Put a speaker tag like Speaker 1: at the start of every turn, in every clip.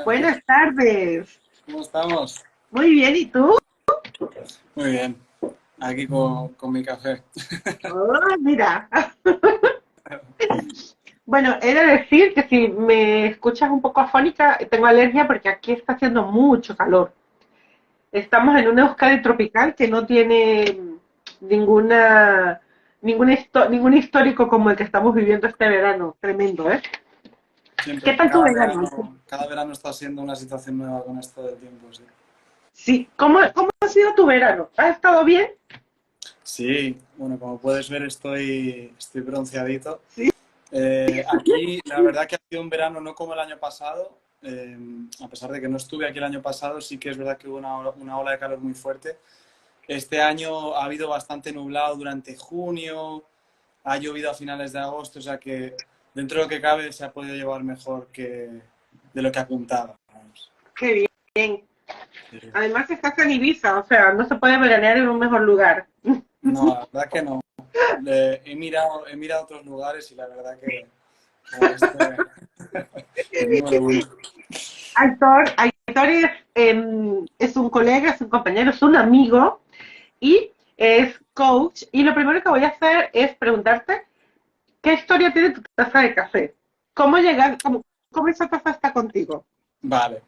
Speaker 1: Buenas tardes.
Speaker 2: ¿Cómo estamos?
Speaker 1: Muy bien, ¿y tú?
Speaker 2: Muy bien. Aquí con mi café.
Speaker 1: Oh, mira. Bueno, he de decir que si me escuchas un poco afónica, tengo alergia porque aquí está haciendo mucho calor. Estamos en una Euskadi tropical que no tiene ninguna, ningún histórico como el que estamos viviendo este verano. Tremendo, ¿eh? ¿Qué
Speaker 2: Siempre,
Speaker 1: tal tu verano?
Speaker 2: cada verano está siendo una situación nueva con esto del tiempo, sí.
Speaker 1: Sí, ¿cómo ha sido tu verano? ¿Has estado bien?
Speaker 2: Sí, bueno, como puedes ver estoy bronceadito.
Speaker 1: Sí.
Speaker 2: Aquí la verdad que ha sido un verano no como el año pasado. A pesar de que no estuve aquí el año pasado, sí que es verdad que hubo una ola de calor muy fuerte. Este año ha habido bastante nublado durante junio, ha llovido a finales de agosto, o sea que dentro de lo que cabe se ha podido llevar mejor que de lo que apuntaba. Vamos.
Speaker 1: Qué bien.
Speaker 2: Sí.
Speaker 1: Además estás en Ibiza, o sea, no se puede veranear en un mejor lugar.
Speaker 2: No, la verdad que no. He mirado otros lugares y la verdad que como este, el número uno.
Speaker 1: Aitor es un colega, es un compañero, es un amigo y es coach. Y lo primero que voy a hacer es preguntarte, ¿qué historia tiene tu taza de café? ¿Cómo llegar, cómo esa taza está contigo?
Speaker 2: Vale.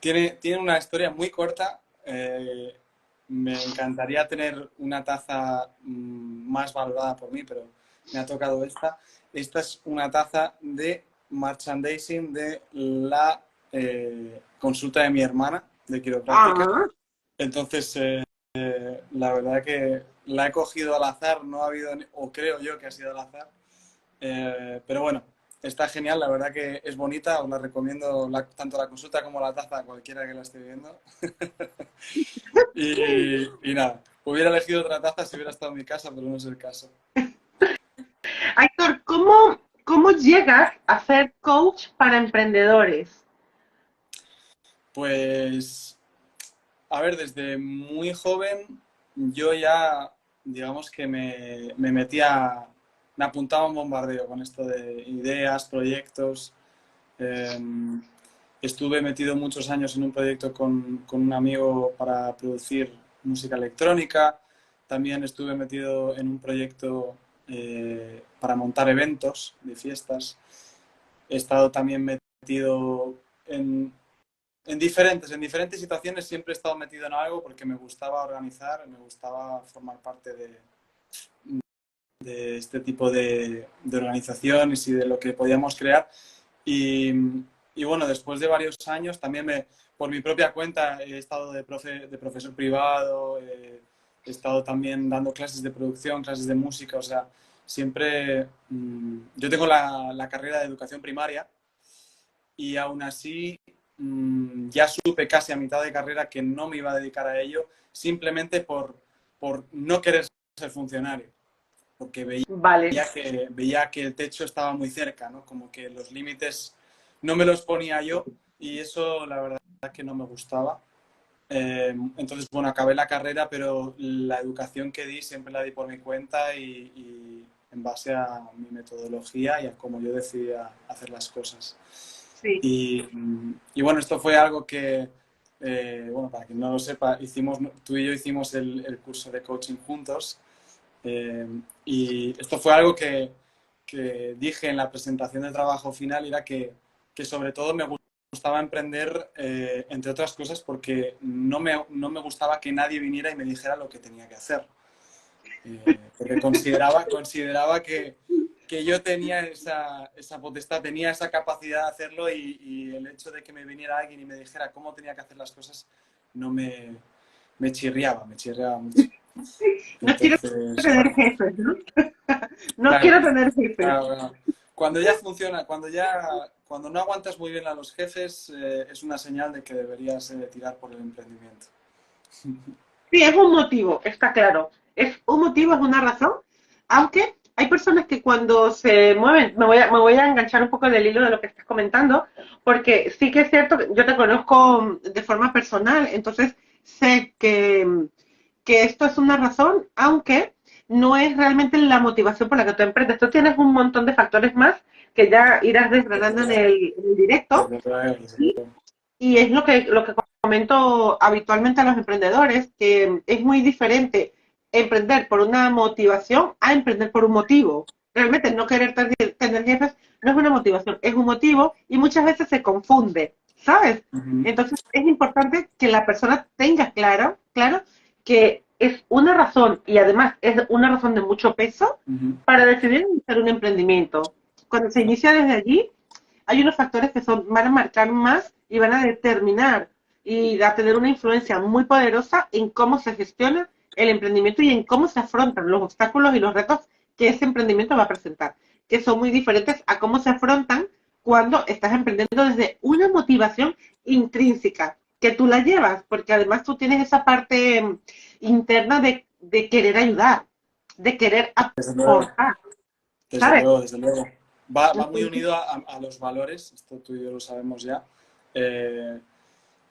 Speaker 2: Tiene una historia muy corta. Me encantaría tener una taza más valorada por mí, pero me ha tocado esta. Esta es una taza de merchandising de la consulta de mi hermana de quiropráctica.
Speaker 1: Ah,
Speaker 2: Entonces, la verdad que la he cogido al azar, no ha habido, o creo yo que ha sido al azar. Pero bueno, está genial, la verdad que es bonita, os la recomiendo tanto la consulta como la taza a cualquiera que la esté viendo. Y nada, hubiera elegido otra taza si hubiera estado en mi casa, pero no es el caso.
Speaker 1: Aitor, ¿cómo llegas a ser coach para emprendedores?
Speaker 2: Pues, a ver, desde muy joven yo ya, digamos que me apuntaba a un bombardeo con esto de ideas, proyectos. Eh, Estuve metido muchos años en un proyecto con un amigo para producir música electrónica. También estuve metido en un proyecto para montar eventos de fiestas. He estado también metido en, en diferentes situaciones. Siempre he estado metido en algo porque me gustaba organizar, me gustaba formar parte de este tipo de organizaciones y de lo que podíamos crear. Y, y bueno, después de varios años, también por mi propia cuenta he estado de profesor privado, he estado también dando clases de producción, clases de música, o sea, siempre... yo tengo la carrera de educación primaria y aún así ya supe casi a mitad de carrera que no me iba a dedicar a ello simplemente por no querer ser funcionario, porque
Speaker 1: Vale,
Speaker 2: veía que el techo estaba muy cerca, ¿no? Como que los límites no me los ponía yo y eso la verdad es que no me gustaba. Entonces, bueno, acabé la carrera, pero la educación que di siempre la di por mi cuenta y en base a mi metodología y a cómo yo decidía hacer las cosas.
Speaker 1: sí.
Speaker 2: Y bueno, esto fue algo que, bueno, para quien no lo sepa, tú y yo hicimos el curso de coaching juntos. Eh, y esto fue algo que dije en la presentación de trabajo final, era que sobre todo me gustaba emprender, entre otras cosas, porque no me gustaba que nadie viniera y me dijera lo que tenía que hacer. Porque consideraba que yo tenía esa potestad, tenía esa capacidad de hacerlo y el hecho de que me viniera alguien y me dijera cómo tenía que hacer las cosas no me chirriaba mucho.
Speaker 1: No quiero
Speaker 2: Entonces,
Speaker 1: tener jefes, ¿no? No
Speaker 2: claro,
Speaker 1: quiero tener jefes.
Speaker 2: claro, claro. Cuando ya funciona, cuando no aguantas muy bien a los jefes, es una señal de que deberías tirar por el emprendimiento.
Speaker 1: Sí, es un motivo, está claro. Es un motivo, es una razón, aunque hay personas que cuando se mueven, me voy a enganchar un poco del hilo de lo que estás comentando, porque sí que es cierto, que yo te conozco de forma personal, entonces sé que esto es una razón, aunque no es realmente la motivación por la que tú emprendes. Tú tienes un montón de factores más que ya irás desgranando en el directo.
Speaker 2: Desde luego, desde
Speaker 1: Y,
Speaker 2: luego.
Speaker 1: y es lo que comento habitualmente a los emprendedores, que es muy diferente emprender por una motivación a emprender por un motivo. Realmente no querer tener jefes no es una motivación, es un motivo y muchas veces se confunde, ¿sabes?
Speaker 2: Ujú,
Speaker 1: Entonces es importante que la persona tenga claro que es una razón y además es una razón de mucho peso
Speaker 2: ujú.
Speaker 1: para decidir iniciar un emprendimiento. Cuando se inicia desde allí, hay unos factores que van a marcar más y van a determinar y a tener una influencia muy poderosa en cómo se gestiona el emprendimiento y en cómo se afrontan los obstáculos y los retos que ese emprendimiento va a presentar, que son muy diferentes a cómo se afrontan cuando estás emprendiendo desde una motivación intrínseca, que tú la llevas, porque además tú tienes esa parte interna de querer ayudar, de querer
Speaker 2: Desde luego,
Speaker 1: aportar,
Speaker 2: desde
Speaker 1: ¿sabes?
Speaker 2: luego, desde luego. Va muy
Speaker 1: Entonces,
Speaker 2: unido a los valores, esto tú y yo lo sabemos ya. Eh,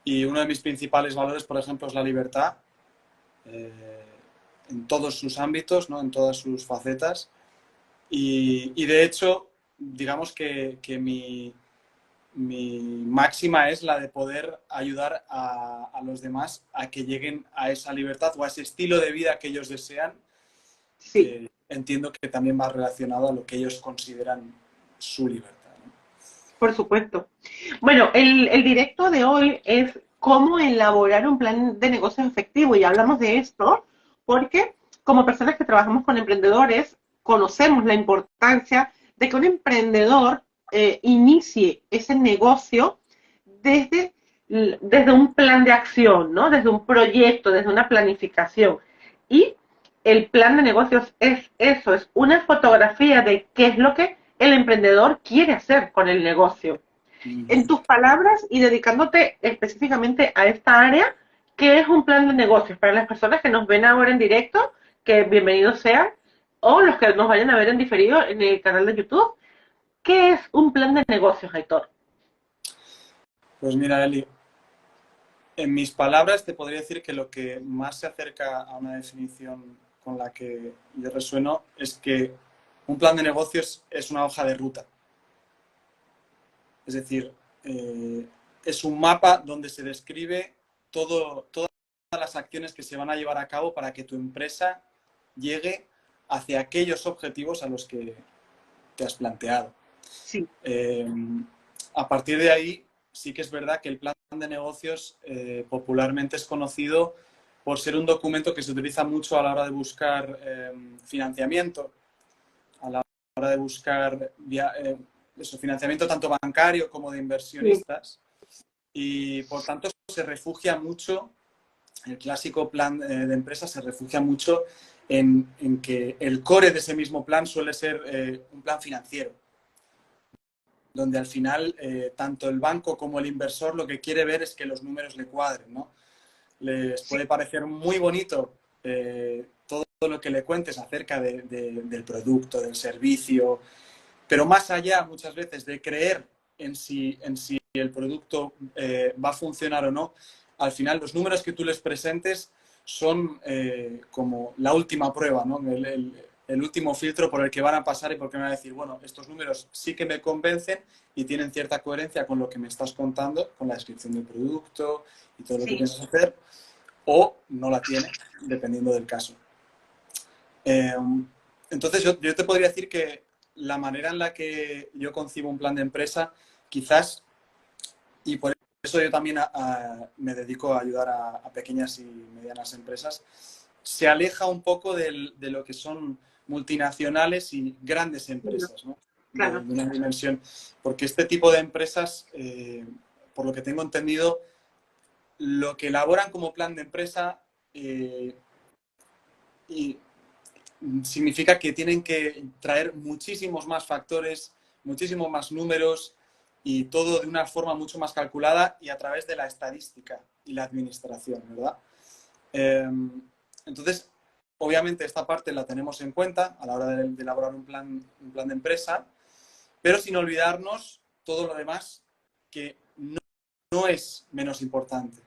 Speaker 2: y uno de mis principales valores, por ejemplo, es la libertad, eh, en todos sus ámbitos, ¿no? En todas sus facetas. Y de hecho, digamos que mi máxima es la de poder ayudar a los demás a que lleguen a esa libertad o a ese estilo de vida que ellos desean,
Speaker 1: sí.
Speaker 2: que entiendo que también va relacionado a lo que ellos consideran su libertad, ¿no?
Speaker 1: Por supuesto. Bueno, el directo de hoy es cómo elaborar un plan de negocios efectivo y hablamos de esto porque como personas que trabajamos con emprendedores conocemos la importancia de que un emprendedor inicie ese negocio desde, desde un plan de acción, ¿no? Desde un proyecto, desde una planificación. Y el plan de negocios es eso, es una fotografía de qué es lo que el emprendedor quiere hacer con el negocio. En
Speaker 2: Ujú.
Speaker 1: tus palabras y dedicándote específicamente a esta área, ¿qué es un plan de negocios? Para las personas que nos ven ahora en directo, que bienvenidos sean, o los que nos vayan a ver en diferido en el canal de YouTube, ¿qué es un plan de negocios, Aitor?
Speaker 2: Pues mira, Eli, en mis palabras te podría decir que lo que más se acerca a una definición con la que yo resueno es que un plan de negocios es una hoja de ruta. Es decir, es un mapa donde se describe todas las acciones que se van a llevar a cabo para que tu empresa llegue hacia aquellos objetivos a los que te has planteado.
Speaker 1: Sí,
Speaker 2: Eh, a partir de ahí, sí que es verdad que el plan de negocios popularmente es conocido por ser un documento que se utiliza mucho a la hora de buscar financiamiento, a la hora de buscar eso, financiamiento tanto bancario como de
Speaker 1: sí,
Speaker 2: inversionistas, y por tanto se refugia mucho, el clásico plan de empresa se refugia mucho en que el core de ese mismo plan suele ser un plan financiero, donde al final tanto el banco como el inversor lo que quiere ver es que los números le cuadren, ¿no? Les
Speaker 1: sí,
Speaker 2: puede parecer muy bonito todo lo que le cuentes acerca del producto, del servicio, pero más allá muchas veces de creer en si el producto va a funcionar o no, al final los números que tú les presentes son como la última prueba, ¿no? El último filtro por el que van a pasar y por el que van a decir, bueno, estos números sí que me convencen y tienen cierta coherencia con lo que me estás contando, con la descripción del producto y todo lo que
Speaker 1: sí,
Speaker 2: piensas hacer, o no la tiene, dependiendo del caso. Eh, entonces, yo te podría decir que la manera en la que yo concibo un plan de empresa, quizás, y por eso yo también me dedico a ayudar a pequeñas y medianas empresas, se aleja un poco de lo que son multinacionales y grandes empresas, ¿no? De
Speaker 1: claro,
Speaker 2: una dimensión. Porque este tipo de empresas, por lo que tengo entendido, lo que elaboran como plan de empresa y significa que tienen que traer muchísimos más factores, muchísimos más números y todo de una forma mucho más calculada y a través de la estadística y la administración, ¿verdad? Eh, entonces, obviamente esta parte la tenemos en cuenta a la hora de elaborar un plan de empresa, pero sin olvidarnos todo lo demás que no es menos importante.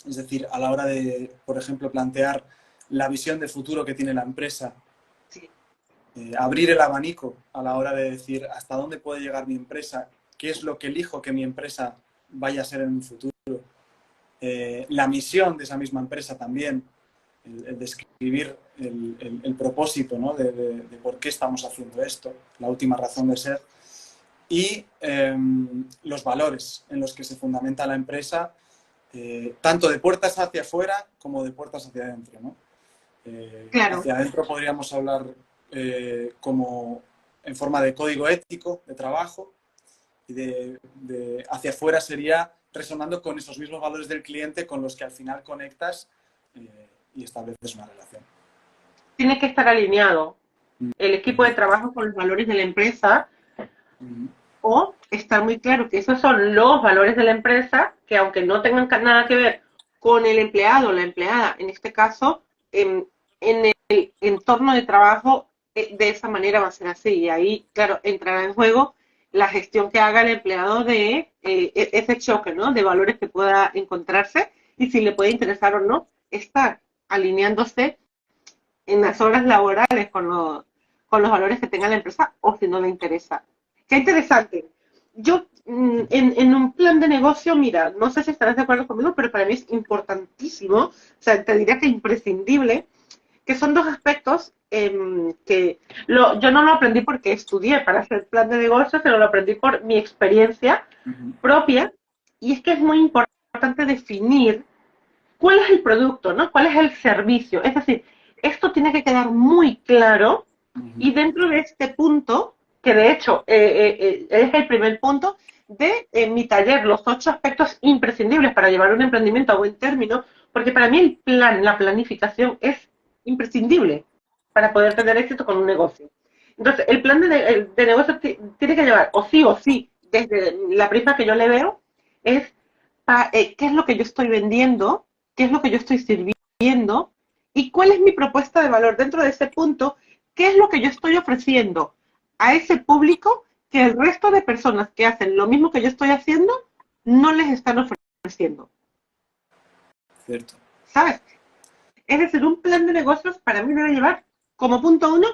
Speaker 2: Es decir, a la hora de, por ejemplo, plantear la visión de futuro que tiene la empresa,
Speaker 1: sí,
Speaker 2: abrir el abanico a la hora de decir hasta dónde puede llegar mi empresa, qué es lo que elijo que mi empresa vaya a ser en un futuro, la misión de esa misma empresa también, el describir el propósito, ¿no? de por qué estamos haciendo esto, la última razón de ser, y los valores en los que se fundamenta la empresa, tanto de puertas hacia afuera como de puertas hacia adentro, ¿no?
Speaker 1: Claro.
Speaker 2: Hacia adentro podríamos hablar como en forma de código ético de trabajo, y hacia afuera sería resonando con esos mismos valores del cliente con los que al final conectas y estableces una relación.
Speaker 1: Tiene que estar alineado el equipo de trabajo con los valores de la empresa, o estar muy claro que esos son los valores de la empresa, que aunque no tengan nada que ver con el empleado o la empleada, en este caso, en el entorno de trabajo, de esa manera va a ser así. Y ahí, claro, entrará en juego la gestión que haga el empleado de ese choque, ¿no? De valores que pueda encontrarse y si le puede interesar o no estar alineándose en las horas laborales con los valores que tenga la empresa o si no le interesa. Qué interesante. Yo, en un plan de negocio, mira, no sé si estarás de acuerdo conmigo, pero para mí es importantísimo, o sea, te diría que imprescindible, que son dos aspectos yo no lo aprendí porque estudié para hacer plan de negocio, sino lo aprendí por mi experiencia propia, y es que es muy importante definir cuál es el producto, ¿no? ¿Cuál es el servicio? Es decir, esto tiene que quedar muy claro y dentro de este punto, que de hecho es el primer punto de mi taller, los 8 aspectos imprescindibles para llevar un emprendimiento a buen término, porque para mí el plan, la planificación es imprescindible para poder tener éxito con un negocio. Entonces, el plan de negocio tiene que llevar, o sí, desde la prisma que yo le veo, es qué es lo que yo estoy vendiendo, qué es lo que yo estoy sirviendo y cuál es mi propuesta de valor dentro de ese punto, qué es lo que yo estoy ofreciendo a ese público que el resto de personas que hacen lo mismo que yo estoy haciendo no les están ofreciendo.
Speaker 2: Cierto.
Speaker 1: ¿Sabes? Es decir, un plan de negocios para mí debe llevar como punto uno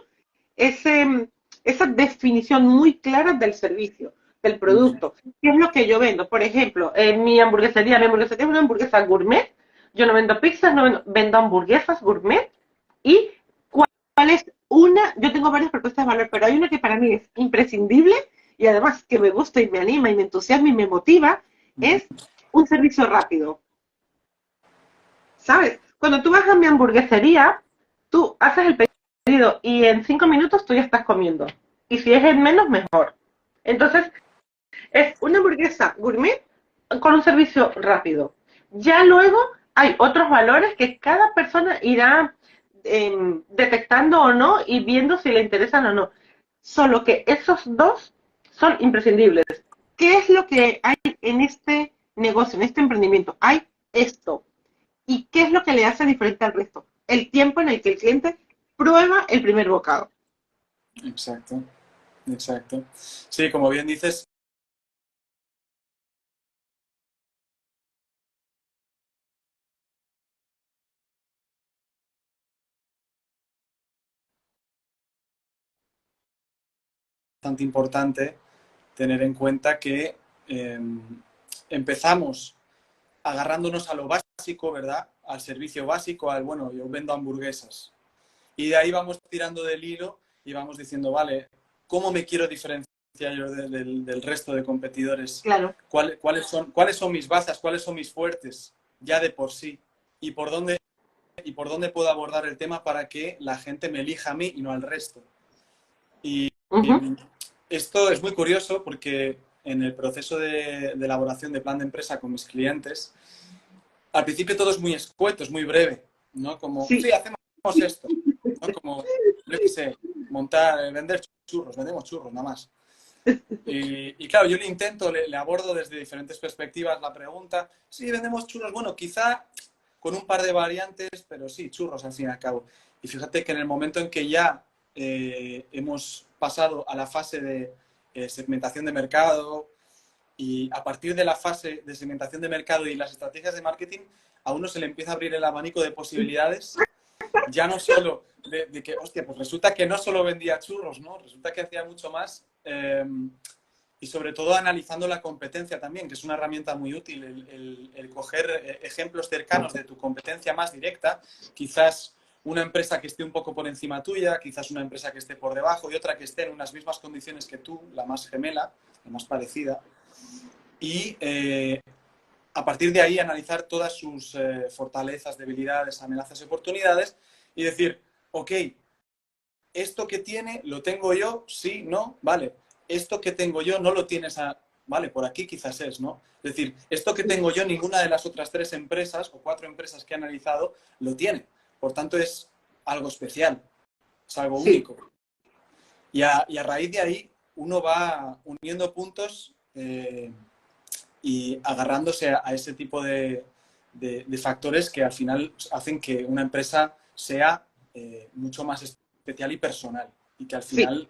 Speaker 1: esa definición muy clara del servicio, del producto. ¿Qué es lo que yo vendo? Por ejemplo, en mi hamburguesería es una hamburguesa gourmet. Yo no vendo pizzas, vendo hamburguesas gourmet. ¿Y cuál es una? Yo tengo varias propuestas de valor, pero hay una que para mí es imprescindible y además que me gusta y me anima y me entusiasma y me motiva, es un servicio rápido. ¿Sabes? Cuando tú vas a mi hamburguesería, tú haces el pedido y en 5 minutos tú ya estás comiendo. Y si es en menos, mejor. Entonces, es una hamburguesa gourmet con un servicio rápido. Ya luego hay otros valores que cada persona irá detectando o no y viendo si le interesan o no. Solo que esos dos son imprescindibles. ¿Qué es lo que hay en este negocio, en este emprendimiento? Hay esto. ¿Y qué es lo que le hace diferente al resto? El tiempo en el que el cliente prueba el primer bocado.
Speaker 2: Exacto, exacto. Sí, como bien dices, bastante importante tener en cuenta que empezamos agarrándonos a lo básico, ¿verdad? Al servicio básico, al, bueno, yo vendo hamburguesas. Y de ahí vamos tirando del hilo y vamos diciendo, vale, ¿cómo me quiero diferenciar yo del resto de competidores?
Speaker 1: Claro.
Speaker 2: ¿Cuáles son mis bazas? ¿Cuáles son mis fuertes? Ya de por sí. ¿Y por dónde puedo abordar el tema para que la gente me elija a mí y no al resto? Y esto es muy curioso porque en el proceso de elaboración de plan de empresa con mis clientes, al principio todo es muy escueto, es muy breve, ¿no? Como, sí, hacemos esto, ¿no? Como, yo qué sé, vender churros, vendemos churros, nada más. Y claro, yo le abordo desde diferentes perspectivas la pregunta. Sí, vendemos churros, bueno, quizá con un par de variantes, pero sí, churros al fin y al cabo. Y fíjate que en el momento en que ya hemos pasado a la fase de segmentación de mercado y a partir de la fase de segmentación de mercado y las estrategias de marketing, a uno se le empieza a abrir el abanico de posibilidades ya no solo de que, hostia, pues resulta que no solo vendía churros, ¿no? Resulta que hacía mucho más. Y sobre todo analizando la competencia también, que es una herramienta muy útil, el coger ejemplos cercanos de tu competencia más directa, quizás una empresa que esté un poco por encima tuya, quizás una empresa que esté por debajo y otra que esté en unas mismas condiciones que tú, la más gemela, la más parecida, y a partir de ahí analizar todas sus fortalezas, debilidades, amenazas y oportunidades y decir, ok, esto que tiene lo tengo yo, sí, no, vale. Esto que tengo yo no lo tienes vale, por aquí quizás es, ¿no? Es decir, esto que tengo yo, ninguna de las otras 3 empresas o 4 empresas que he analizado lo tiene. Por tanto, es algo especial, es algo
Speaker 1: Sí.
Speaker 2: único. Y a raíz de ahí, uno va uniendo puntos y agarrándose a ese tipo de factores que al final hacen que una empresa sea mucho más especial y personal y que al
Speaker 1: Sí.
Speaker 2: final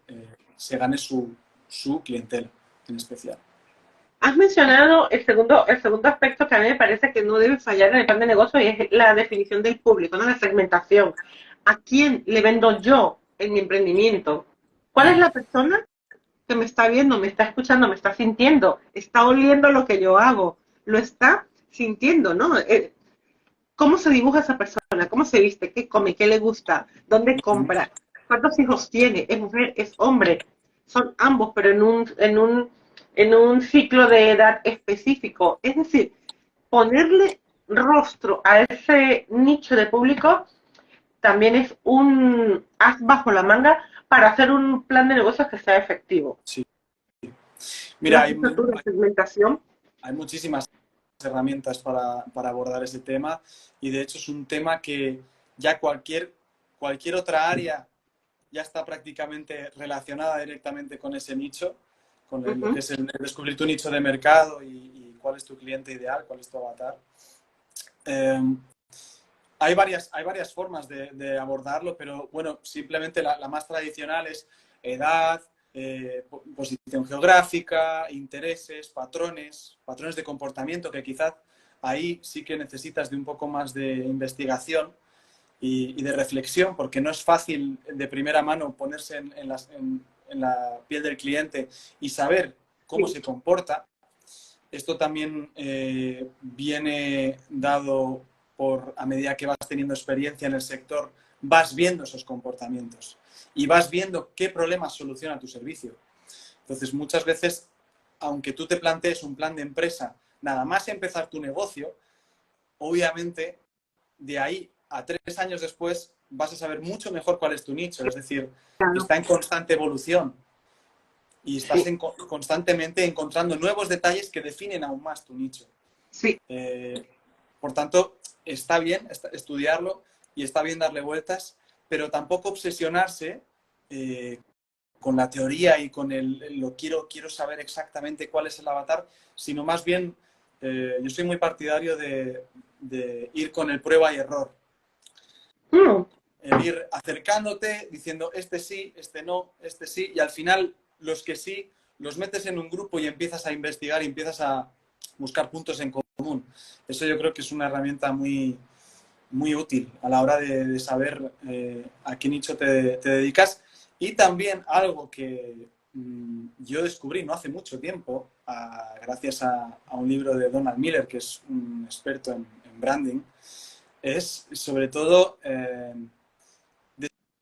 Speaker 2: se gane su clientela en especial.
Speaker 1: Has mencionado el segundo aspecto que a mí me parece que no debe fallar en el plan de negocio y es la definición del público, ¿no? La segmentación. ¿A quién le vendo yo en mi emprendimiento? ¿Cuál es la persona que me está viendo, me está escuchando, me está sintiendo, está oliendo lo que yo hago, lo está sintiendo, ¿no? ¿Cómo se dibuja esa persona? ¿Cómo se viste? ¿Qué come? ¿Qué le gusta? ¿Dónde compra? ¿Cuántos hijos tiene? ¿Es mujer? ¿Es hombre? Son ambos, pero en un ciclo de edad específico. Es decir, ponerle rostro a ese nicho de público también es un as bajo la manga para hacer un plan de negocios que sea efectivo.
Speaker 2: Sí.
Speaker 1: ¿Lo
Speaker 2: Mira,
Speaker 1: has visto tú de segmentación?
Speaker 2: hay muchísimas herramientas para abordar ese tema y de hecho es un tema que ya cualquier otra área ya está prácticamente relacionada directamente con ese nicho, con lo que es el descubrir tu nicho de mercado y cuál es tu cliente ideal, cuál es tu avatar. Hay varias formas de abordarlo, pero bueno, simplemente la más tradicional es edad, posición geográfica, intereses, patrones de comportamiento, que quizás ahí sí que necesitas de un poco más de investigación y de reflexión, porque no es fácil de primera mano ponerse en la piel del cliente y saber cómo
Speaker 1: Sí,
Speaker 2: se comporta. Esto también viene dado a medida que vas teniendo experiencia en el sector, vas viendo esos comportamientos y vas viendo qué problemas soluciona tu servicio. Entonces, muchas veces, aunque tú te plantees un plan de empresa, nada más empezar tu negocio, obviamente, de ahí a 3 años después, vas a saber mucho mejor cuál es tu nicho. Es decir,
Speaker 1: claro.
Speaker 2: está en constante evolución y estás
Speaker 1: Sí,
Speaker 2: constantemente encontrando nuevos detalles que definen aún más tu nicho.
Speaker 1: sí,
Speaker 2: Por tanto, está bien estudiarlo y está bien darle vueltas, pero tampoco obsesionarse con la teoría y con quiero saber exactamente cuál es el avatar, sino más bien yo soy muy partidario de ir con el prueba y error.
Speaker 1: mm,
Speaker 2: El ir acercándote, diciendo este sí, este no, este sí, y al final los que sí los metes en un grupo y empiezas a investigar y empiezas a buscar puntos en común. Eso yo creo que es una herramienta muy, muy útil a la hora de saber a qué nicho te dedicas. Y también algo que yo descubrí no hace mucho tiempo, gracias a un libro de Donald Miller, que es un experto en branding, es sobre todo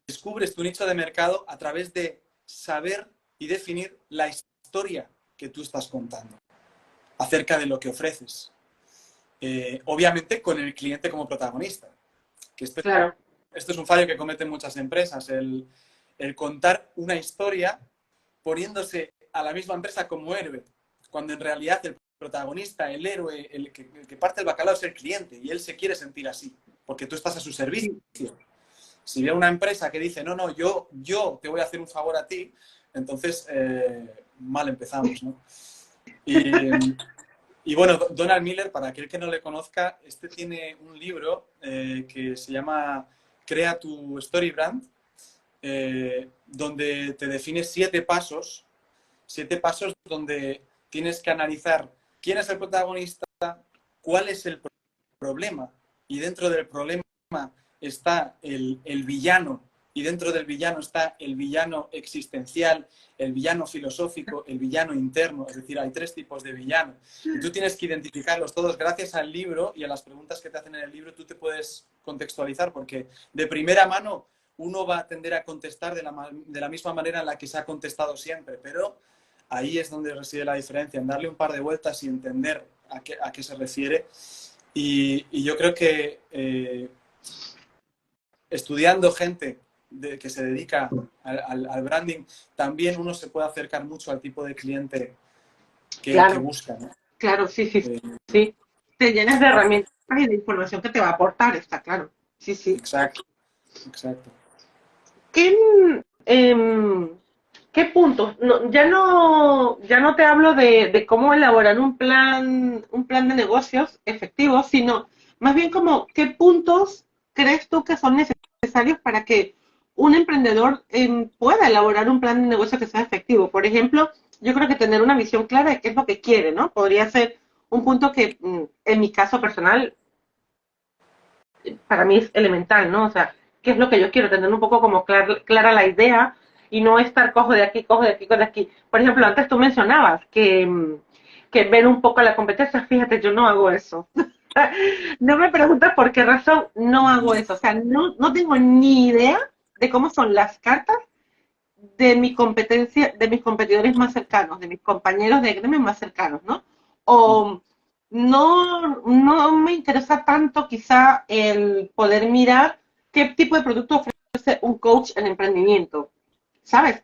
Speaker 2: descubres tu nicho de mercado a través de saber y definir la historia que tú estás contando acerca de lo que ofreces. Obviamente con el cliente como protagonista. Que
Speaker 1: claro.
Speaker 2: esto es un fallo que cometen muchas empresas, el contar una historia poniéndose a la misma empresa como héroe, cuando en realidad el protagonista, el héroe, el que parte el bacalao es el cliente y él se quiere sentir así, porque tú estás a su servicio.
Speaker 1: Sí.
Speaker 2: Si ve una empresa que dice, no, yo te voy a hacer un favor a ti, entonces mal empezamos, ¿no? Y bueno, Donald Miller, para aquel que no le conozca, tiene un libro que se llama Crea tu Story Brand, donde te define 7 pasos donde tienes que analizar quién es el protagonista, cuál es el problema y dentro del problema está el villano y dentro del villano está el villano existencial, el villano filosófico, el villano interno. Es decir, hay 3 tipos de villano. Y tú tienes que identificarlos todos gracias al libro y a las preguntas que te hacen en el libro. Tú te puedes contextualizar porque de primera mano uno va a tender a contestar de la misma manera en la que se ha contestado siempre, pero ahí es donde reside la diferencia, en darle un par de vueltas y entender a qué se refiere. Y yo creo que estudiando gente que se dedica al branding, también uno se puede acercar mucho al tipo de cliente que
Speaker 1: Claro,
Speaker 2: busca, ¿no?
Speaker 1: claro, sí, sí, sí. Te llenas de herramientas y de información que te va a aportar, está claro. Sí, sí.
Speaker 2: Exacto, exacto.
Speaker 1: ¿Qué, em, qué puntos? No, ya no te hablo de cómo elaborar un plan de negocios efectivo, sino más bien como qué puntos crees tú que son necesarios para que un emprendedor pueda elaborar un plan de negocio que sea efectivo. Por ejemplo, yo creo que tener una visión clara de qué es lo que quiere, ¿no? Podría ser un punto que en mi caso personal para mí es elemental, ¿no? O sea, ¿qué es lo que yo quiero? Tener un poco como clara la idea y no estar cojo de aquí, cojo de aquí, cojo de aquí. Por ejemplo, antes tú mencionabas que ver un poco la competencia, fíjate, yo no hago eso. No me preguntas por qué razón no hago eso. O sea, no tengo ni idea de cómo son las cartas de mi competencia, de mis competidores más cercanos, de mis compañeros de gremio más cercanos, ¿no? O no me interesa tanto quizá el poder mirar qué tipo de producto ofrece un coach en emprendimiento, ¿sabes?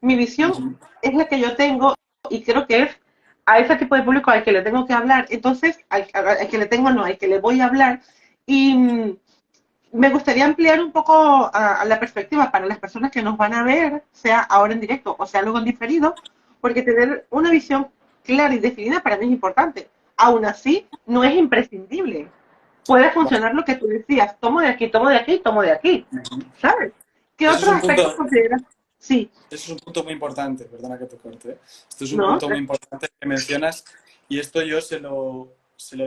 Speaker 1: Mi visión es la que yo tengo y creo que es a ese tipo de público al que le tengo que hablar, entonces al que le tengo no, al que le voy a hablar y me gustaría ampliar un poco a la perspectiva para las personas que nos van a ver, sea ahora en directo o sea luego en diferido, porque tener una visión clara y definida para mí es importante. Aún así, no es imprescindible. Puede
Speaker 2: Vale.
Speaker 1: funcionar lo que tú decías, tomo de aquí, tomo de aquí, tomo de aquí, ¿sabes? ¿Qué
Speaker 2: Eso es
Speaker 1: otros
Speaker 2: un
Speaker 1: aspectos
Speaker 2: punto,
Speaker 1: consideras? Sí,
Speaker 2: eso es un punto muy importante, perdona que te corte, ¿eh? Esto es un
Speaker 1: ¿no?
Speaker 2: punto muy importante que mencionas y esto yo se lo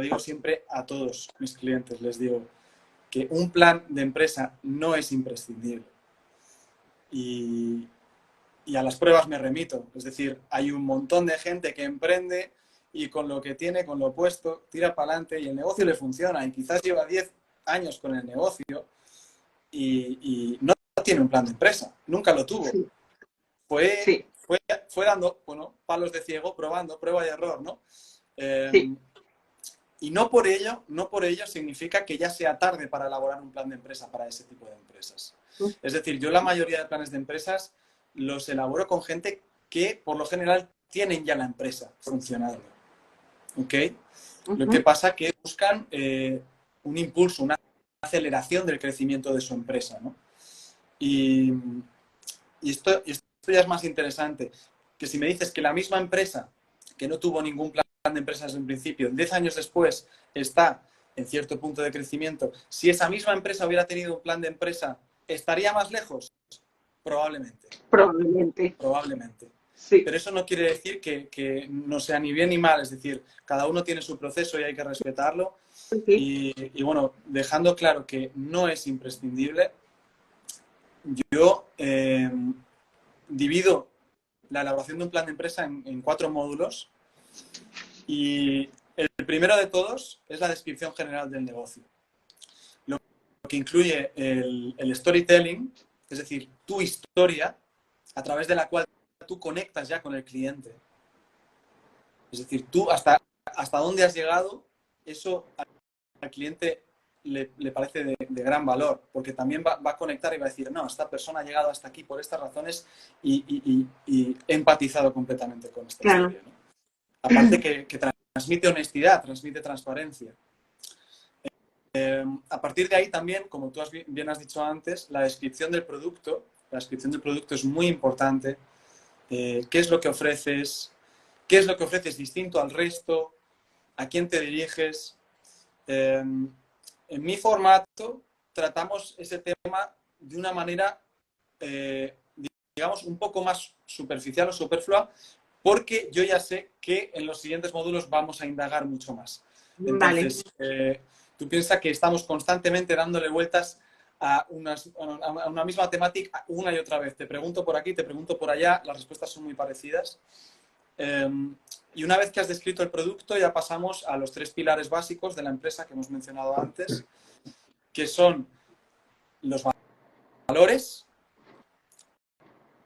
Speaker 2: digo siempre a todos mis clientes. Les digo que un plan de empresa no es imprescindible. Y, y a las pruebas me remito. Es decir, hay un montón de gente que emprende y con lo que tiene, con lo puesto, tira para adelante y el negocio le funciona. Y quizás lleva 10 años con el negocio y no tiene un plan de empresa. Nunca lo tuvo.
Speaker 1: Sí,
Speaker 2: Fue,
Speaker 1: sí,
Speaker 2: fue dando, bueno, palos de ciego, probando, prueba y error, ¿no?
Speaker 1: sí,
Speaker 2: Y no por ello significa que ya sea tarde para elaborar un plan de empresa para ese tipo de empresas. Es decir, yo la mayoría de planes de empresas los elaboro con gente que por lo general tienen ya la empresa funcionando. ¿Ok? Lo que pasa es que buscan un impulso, una aceleración del crecimiento de su empresa, ¿no? Y, y esto ya es más interesante, que si me dices que la misma empresa que no tuvo ningún plan de empresas en principio, 10 años después está en cierto punto de crecimiento, si esa misma empresa hubiera tenido un plan de empresa, ¿estaría más lejos? Probablemente,
Speaker 1: probablemente.
Speaker 2: probablemente.
Speaker 1: Sí,
Speaker 2: Pero eso no quiere decir que no sea ni bien ni mal, es decir, cada uno tiene su proceso y hay que respetarlo.
Speaker 1: sí,
Speaker 2: Y bueno, dejando claro que no es imprescindible, yo divido la elaboración de un plan de empresa en 4 módulos y el primero de todos es la descripción general del negocio, lo que incluye el storytelling, es decir, tu historia a través de la cual tú conectas ya con el cliente. Es decir, tú hasta dónde has llegado, eso al cliente le parece de gran valor, porque también va a conectar y va a decir, no, esta persona ha llegado hasta aquí por estas razones y he empatizado completamente con esta
Speaker 1: claro.
Speaker 2: historia, ¿no? Aparte que transmite honestidad, transmite transparencia. A partir de ahí también, como tú bien has dicho antes, la descripción del producto es muy importante. ¿Qué es lo que ofreces? ¿Qué es lo que ofreces distinto al resto? ¿A quién te diriges? En mi formato tratamos ese tema de una manera, digamos, un poco más superficial o superflua, porque yo ya sé que en los siguientes módulos vamos a indagar mucho más.
Speaker 1: Vale.
Speaker 2: Entonces, tú piensas que estamos constantemente dándole vueltas a una misma temática una y otra vez. Te pregunto por aquí, te pregunto por allá, las respuestas son muy parecidas. Y una vez que has descrito el producto, ya pasamos a los 3 pilares básicos de la empresa que hemos mencionado antes, que son los valores,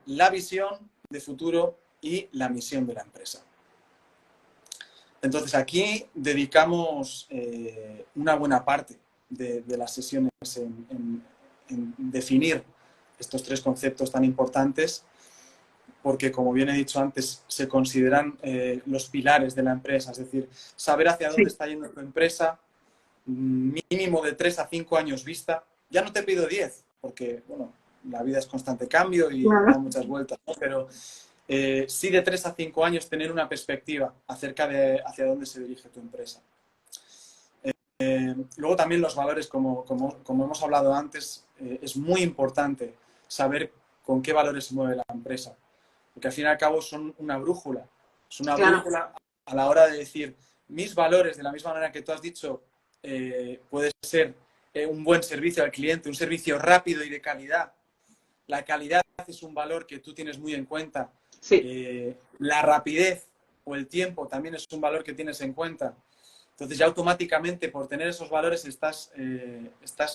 Speaker 2: la visión de futuro y la misión de la empresa. Entonces, aquí dedicamos una buena parte de las sesiones en definir estos 3 conceptos tan importantes, porque, como bien he dicho antes, se consideran los pilares de la empresa, es decir, saber hacia dónde está yendo tu empresa, mínimo de 3 a 5 años vista. Ya no te pido 10, porque, bueno, la vida es constante cambio y da muchas vueltas, ¿no? Pero sí, de 3 a 5 años tener una perspectiva acerca de hacia dónde se dirige tu empresa. Luego también los valores, como hemos hablado antes, es muy importante saber con qué valores se mueve la empresa, porque al fin y al cabo son una brújula. Es una brújula a la hora de decir, mis valores, de la misma manera que tú has dicho, puede ser un buen servicio al cliente, un servicio rápido y de calidad. La calidad es un valor que tú tienes muy en cuenta.
Speaker 1: Sí.
Speaker 2: La rapidez o el tiempo también es un valor que tienes en cuenta. Entonces ya automáticamente por tener esos valores estás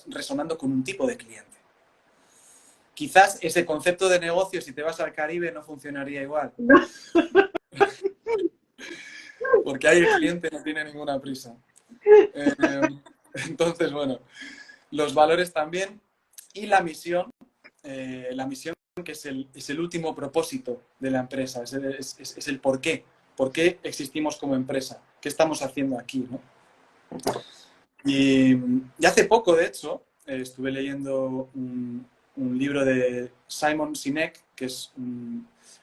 Speaker 2: resonando con un tipo de cliente. Quizás ese concepto de negocio, si te vas al Caribe, no funcionaría igual. Porque ahí el cliente no tiene ninguna prisa. Entonces, bueno, los valores también y la misión que es el último propósito de la empresa, es el por qué. ¿Por qué existimos como empresa? ¿Qué estamos haciendo aquí, ¿no? Y hace poco, de hecho, estuve leyendo un libro de Simon Sinek, que es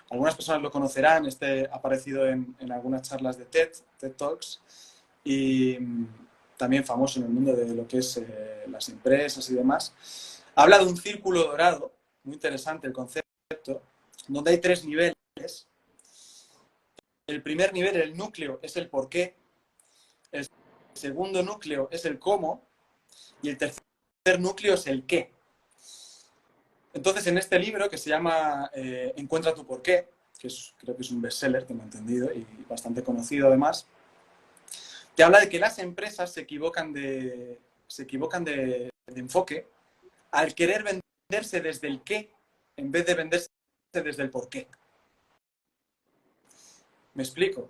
Speaker 2: algunas personas lo conocerán, ha aparecido en algunas charlas de TED Talks, y también famoso en el mundo de lo que es las empresas y demás. Habla de un círculo dorado, muy interesante el concepto, donde hay 3 niveles. El primer nivel, el núcleo, es el por qué. El segundo núcleo es el cómo. Y el tercer núcleo es el qué. Entonces, en este libro que se llama Encuentra tu porqué, que creo que es un bestseller, tengo entendido, y bastante conocido además, te habla de que las empresas se equivocan de enfoque al querer venderse desde el qué en vez de venderse desde el porqué. ¿Me explico?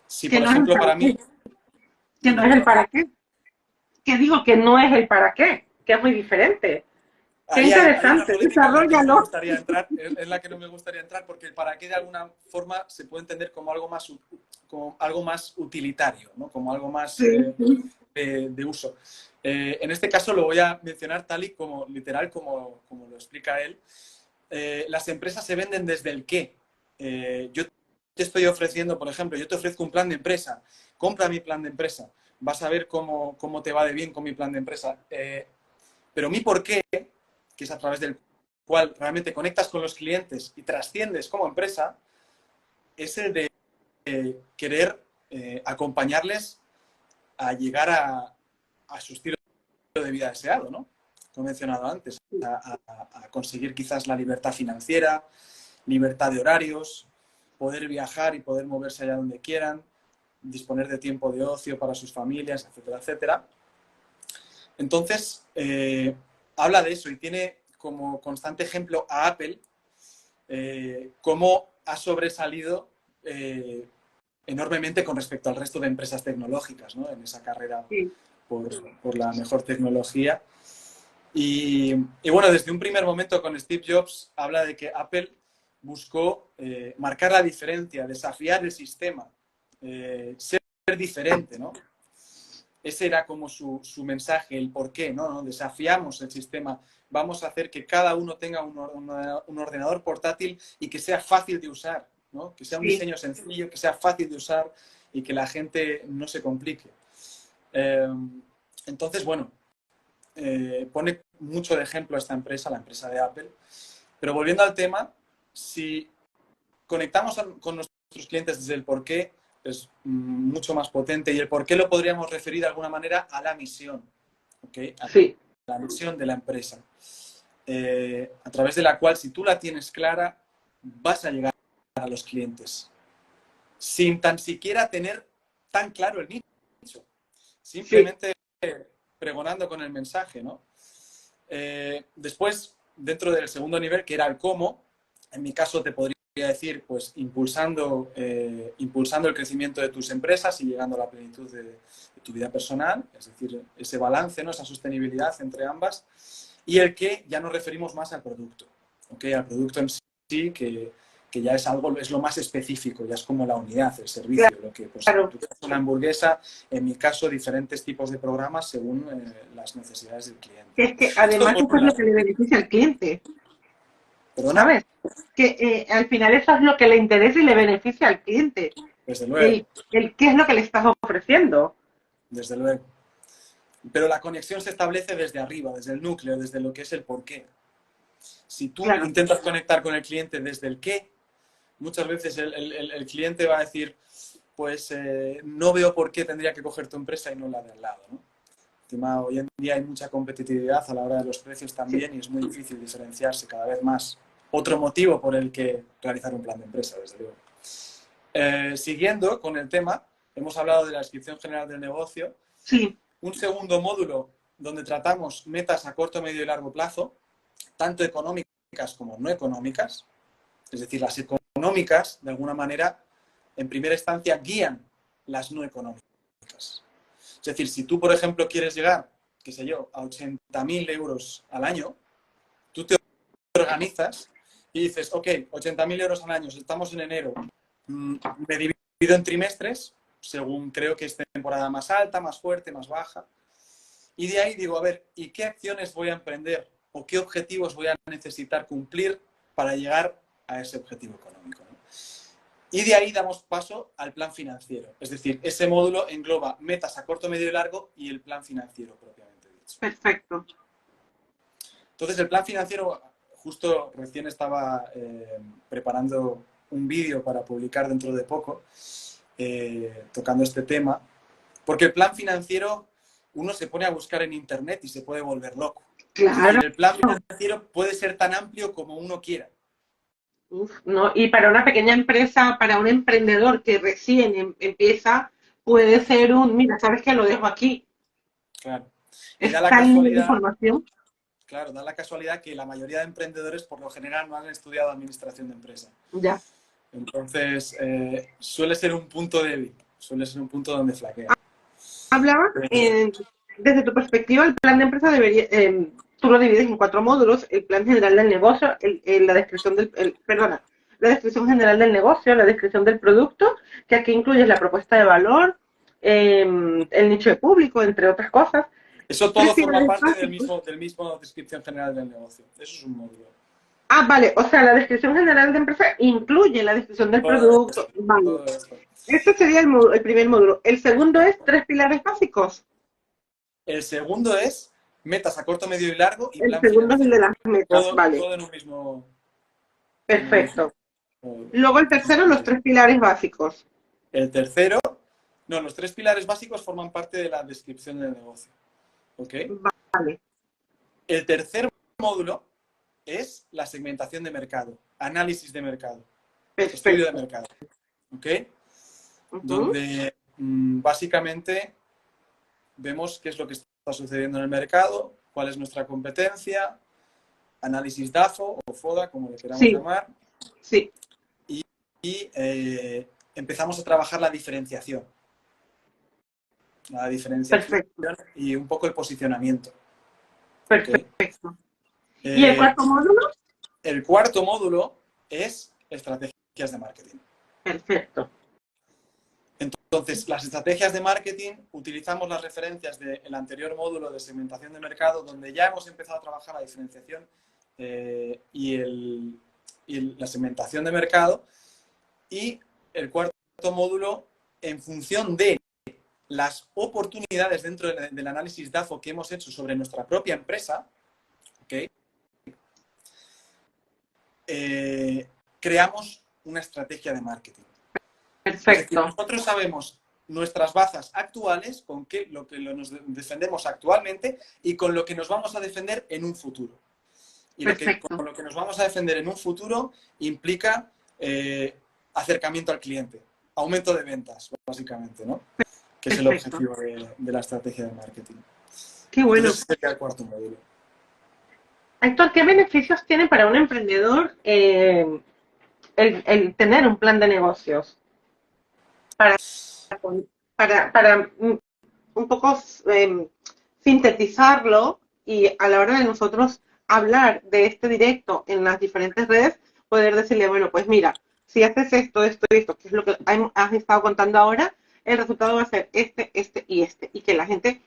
Speaker 2: Si, por ejemplo, para mí...
Speaker 1: Que no es el para qué. Que digo que no es el para qué, que es muy diferente. Qué
Speaker 2: Hay una
Speaker 1: interesante,
Speaker 2: polémica en la que no me
Speaker 1: desarrollalo.
Speaker 2: gustaría entrar, porque el para qué de alguna forma se puede entender como algo más utilitario, ¿no? Como algo más de uso. En este caso lo voy a mencionar tal y como, literal, como lo explica él. Las empresas se venden desde el qué. Yo te estoy ofreciendo, por ejemplo, yo te ofrezco un plan de empresa, compra mi plan de empresa, vas a ver cómo te va de bien con mi plan de empresa. Pero mi por qué, que es a través del cual realmente conectas con los clientes y trasciendes como empresa, es el de querer acompañarles a llegar a su estilo de vida deseado, ¿no? Como he mencionado antes, a conseguir quizás la libertad financiera, libertad de horarios, poder viajar y poder moverse allá donde quieran, disponer de tiempo de ocio para sus familias, etcétera, etcétera. Entonces, habla de eso y tiene como constante ejemplo a Apple, cómo ha sobresalido enormemente con respecto al resto de empresas tecnológicas, ¿no? En esa carrera por la mejor tecnología. Y bueno, desde un primer momento con Steve Jobs habla de que Apple buscó marcar la diferencia, desafiar el sistema, ser diferente, ¿no? Ese era como su mensaje, el por qué, ¿no? Desafiamos el sistema, vamos a hacer que cada uno tenga un ordenador portátil y que sea fácil de usar, ¿no? Que sea un diseño sencillo, que sea fácil de usar y que la gente no se complique. Entonces, bueno, pone mucho de ejemplo a esta empresa, la empresa de Apple. Pero volviendo al tema, si conectamos con nuestros clientes desde el por qué, es mucho más potente, y el por qué lo podríamos referir de alguna manera a la misión, ¿okay? la misión de la empresa, a través de la cual, si tú la tienes clara, vas a llegar a los clientes, sin tan siquiera tener tan claro el nicho, simplemente pregonando con el mensaje, ¿no? Después, dentro del segundo nivel, que era el cómo, en mi caso te podría decir, pues impulsando el crecimiento de tus empresas y llegando a la plenitud de tu vida personal, es decir, ese balance, ¿no? Esa sostenibilidad entre ambas, y el que ya nos referimos más al producto, ¿ok? Al producto en sí, que ya es algo, es lo más específico, ya es como la unidad, el servicio, lo que, pues, en tu caso una hamburguesa, en mi caso diferentes tipos de programas según las necesidades del cliente.
Speaker 1: Es que además eso es lo que le beneficia al cliente.
Speaker 2: ¿Perdona?
Speaker 1: ¿Sabes? Que al final eso es lo que le interesa y le beneficia al cliente.
Speaker 2: Desde luego.
Speaker 1: El qué es lo que le estás ofreciendo.
Speaker 2: Desde luego. Pero la conexión se establece desde arriba, desde el núcleo, desde lo que es el porqué. Si tú intentas conectar con el cliente desde el qué, muchas veces el cliente va a decir, pues no veo por qué tendría que coger tu empresa y no la de al lado, ¿no? Encima, hoy en día hay mucha competitividad a la hora de los precios también y es muy difícil diferenciarse cada vez más. Otro motivo por el que realizar un plan de empresa, desde luego. Siguiendo con el tema, hemos hablado de la descripción general del negocio.
Speaker 1: Sí.
Speaker 2: Un segundo módulo donde tratamos metas a corto, medio y largo plazo, tanto económicas como no económicas. Es decir, las económicas, de alguna manera, en primera instancia, guían las no económicas. Es decir, si tú, por ejemplo, quieres llegar, qué sé yo, a 80.000 euros al año, tú te organizas y dices, ok, 80.000 euros al año, estamos en enero, me divido en trimestres, según creo que es temporada más alta, más fuerte, más baja, y de ahí digo, a ver, ¿y qué acciones voy a emprender o qué objetivos voy a necesitar cumplir para llegar a ese objetivo económico, ¿no? Y de ahí damos paso al plan financiero. Es decir, ese módulo engloba metas a corto, medio y largo y el plan financiero propiamente dicho.
Speaker 1: Perfecto.
Speaker 2: Entonces, el plan financiero, justo recién estaba preparando un vídeo para publicar dentro de poco, tocando este tema, porque el plan financiero uno se pone a buscar en internet y se puede volver loco.
Speaker 1: Claro.
Speaker 2: Es decir, el plan financiero puede ser tan amplio como uno quiera.
Speaker 1: ¿No? Y para una pequeña empresa, para un emprendedor que recién empieza, puede ser mira, ¿sabes qué? Lo dejo aquí.
Speaker 2: Claro. Y
Speaker 1: Es
Speaker 2: da la
Speaker 1: tal
Speaker 2: casualidad,
Speaker 1: información.
Speaker 2: claro, da la casualidad que la mayoría de emprendedores por lo general no han estudiado administración de empresa.
Speaker 1: Ya.
Speaker 2: Entonces, suele ser un punto débil, suele ser un punto donde flaquea.
Speaker 1: Hablaba, desde tu perspectiva, el plan de empresa debería, tú lo divides en 4 módulos: el plan general del negocio, la descripción la descripción general del negocio, la descripción del producto, que aquí incluye la propuesta de valor, el nicho de público, entre otras cosas.
Speaker 2: Eso todo forma parte del mismo descripción general del negocio. Eso es un módulo.
Speaker 1: Ah, vale, o sea, la descripción general de empresa incluye la descripción del producto. Vale.
Speaker 2: Todo esto.
Speaker 1: Este sería el primer módulo. El segundo es 3 pilares básicos.
Speaker 2: El segundo es metas a corto, medio y largo y
Speaker 1: El
Speaker 2: plan
Speaker 1: segundo
Speaker 2: financiero.
Speaker 1: es el de las metas, vale.
Speaker 2: Todo en un mismo...
Speaker 1: Perfecto. Luego el tercero, los 3 pilares básicos.
Speaker 2: El tercero, no, los 3 pilares básicos forman parte de la descripción del negocio. ¿Ok?
Speaker 1: Vale.
Speaker 2: El tercer módulo es la segmentación de mercado, análisis de mercado, estudio de mercado. ¿Ok? Donde básicamente vemos qué es lo que está sucediendo en el mercado, cuál es nuestra competencia, análisis DAFO o FODA, como le queramos llamar.
Speaker 1: Sí.
Speaker 2: Y empezamos a trabajar la diferenciación. La diferenciación y un poco el posicionamiento.
Speaker 1: Perfecto. ¿Y el cuarto módulo?
Speaker 2: El cuarto módulo es estrategias de marketing.
Speaker 1: Perfecto.
Speaker 2: Entonces, las estrategias de marketing, utilizamos las referencias del anterior módulo de segmentación de mercado, donde ya hemos empezado a trabajar la diferenciación y la segmentación de mercado. Y el cuarto módulo, en función de las oportunidades dentro del análisis DAFO que hemos hecho sobre nuestra propia empresa, ¿okay? Creamos una estrategia de marketing.
Speaker 1: Perfecto.
Speaker 2: Nosotros sabemos nuestras bazas actuales, con lo que nos defendemos actualmente y con lo que nos vamos a defender en un futuro. Y con lo que nos vamos a defender en un futuro implica acercamiento al cliente, aumento de ventas, básicamente, ¿no? Que es el objetivo de la estrategia de marketing.
Speaker 1: Qué bueno.
Speaker 2: Entonces, ese sería el cuarto módulo.
Speaker 1: Héctor, ¿qué beneficios tiene para un emprendedor el tener un plan de negocios? Para un poco sintetizarlo y a la hora de nosotros hablar de este directo en las diferentes redes, poder decirle, bueno, pues mira, si haces esto, esto y esto, que es lo que has estado contando ahora, el resultado va a ser este, este y este. Y que la gente,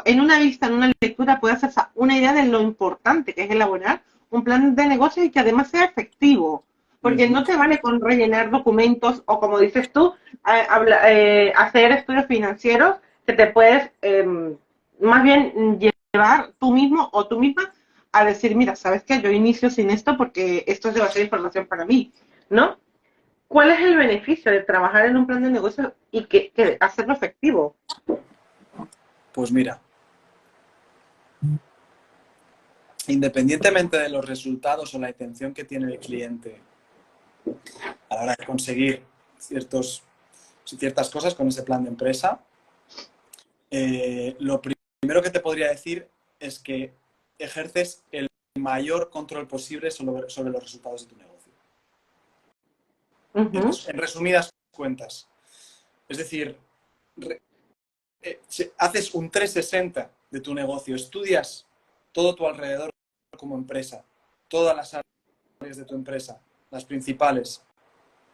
Speaker 1: en una vista, en una lectura, pueda hacerse una idea de lo importante que es elaborar un plan de negocio y que además sea efectivo. Porque no te vale con rellenar documentos o, como dices tú, hacer estudios financieros que te puedes más bien llevar tú mismo o tú misma a decir, mira, ¿sabes qué? Yo inicio sin esto porque esto es demasiada información para mí, ¿no? ¿Cuál es el beneficio de trabajar en un plan de negocio y que hacerlo efectivo?
Speaker 2: Pues mira, independientemente de los resultados o la intención que tiene el cliente a la hora de conseguir ciertas cosas con ese plan de empresa, lo primero que te podría decir es que ejerces el mayor control posible sobre los resultados de tu negocio. En resumidas cuentas. Es decir, haces un 360 de tu negocio, estudias todo tu alrededor como empresa, todas las áreas de tu empresa, las principales,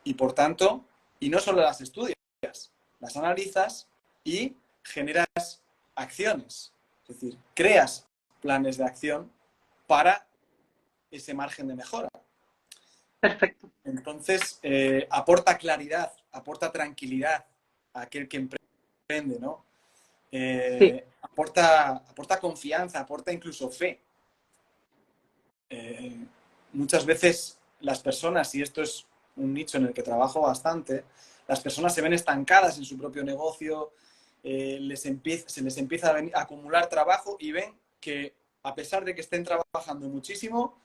Speaker 2: y por tanto, y no solo las estudias, las analizas y generas acciones. Es decir, creas planes de acción para ese margen de mejora.
Speaker 1: Perfecto.
Speaker 2: Entonces, aporta claridad, aporta tranquilidad a aquel que emprende, ¿no?
Speaker 1: Sí.
Speaker 2: Aporta confianza, aporta incluso fe. Muchas veces las personas, y esto es un nicho en el que trabajo bastante, las personas se ven estancadas en su propio negocio, se les empieza a acumular trabajo y ven que a pesar de que estén trabajando muchísimo,